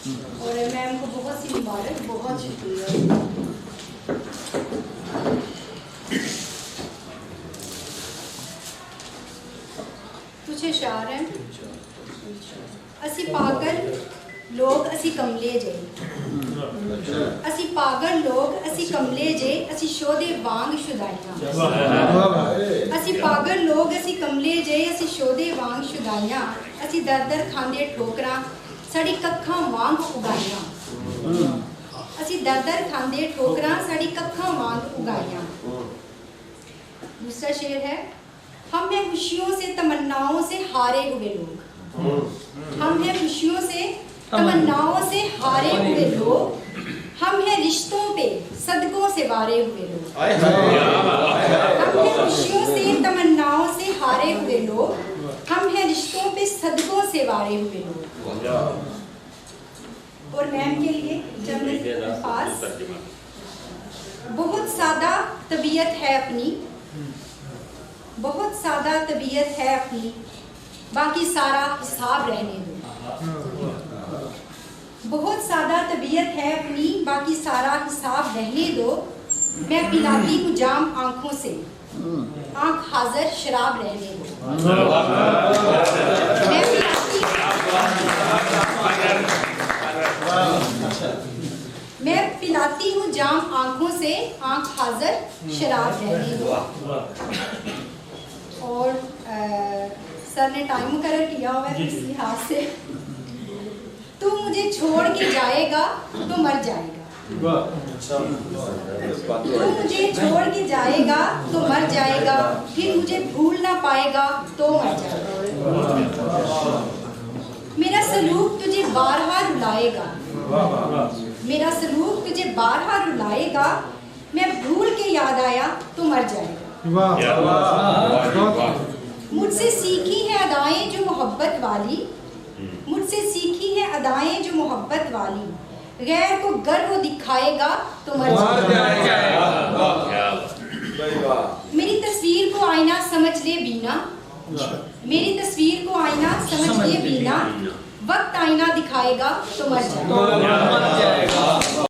और मैम को बहुत सी मुबारक, बहुत शुक्रिया। कुछ इशार हैं। असी पागल लोग असी कमले जे, असी पागल लोग असी कमले जे, असी शोधे वांग शुदाइयां। असी पागल लोग असी कमले जे, असी शोधे वांग शुदाइयां। असी दर दर खांदे ठोकरां साड़ी कक्खां वांग उगाइयां। असी दर दर खांदे ठोकरां साड़ी कक्खां वांग उगाइयां। दूसरा शेर है, हम हैं खुशियों से तमन्नाओं से हारे हुए लोग। हम हैं खुशियों से तमन्नाओं से हारे हुए लोग। हम हैं रिश्तों पे सदकों से वारे हुए लोग। हम हैं खुशियों से तमन्नाओं से हारे हुए लोग। हम हैं रिश्तों पे सदकों से वारे हुए लोग। और मैम के लिए चंद पास, बहुत सादा तबीयत है अपनी, बहुत सादा तबीयत है अपनी, बाकी सारा हिसाब रहने दो। बहुत सादा तबीयत है अपनी, बाकी सारा हिसाब रहने दो। मैं पिलाती हूँ जाम आंखों से, आंख हाजिर शराब रहने दो। मैं पिलाती हूँ जाम आंखों से, आंख हाजिर शराब रहने दो। और सर ने टाइम मुकर्रर किया हुआ है इस लिहाज से, तू मुझे छोड़ के जाएगा तो मर जाएगा। तू मुझे छोड़ के जाएगा तो मर जाएगा, फिर मुझे भूल ना पाएगा तो मर जाएगा। मेरा सलूक तुझे बारहा रुलाएगा, मेरा सलूक तुझे बारहा रुलाएगा। मैं भूल के याद आया तो मर जाएगा। मुझसे सीखी है अदाएं जो मोहब्बत वाली, मुझसे सीखी है अदाएं जो मोहब्बत वाली। गैर को गर्व दिखाएगा तो मर जाएगा। मेरी तस्वीर को आईना समझ ले बीना, मेरी तस्वीर को आईना समझ ले बीना। वक्त आईना दिखाएगा तो मर जाएगा।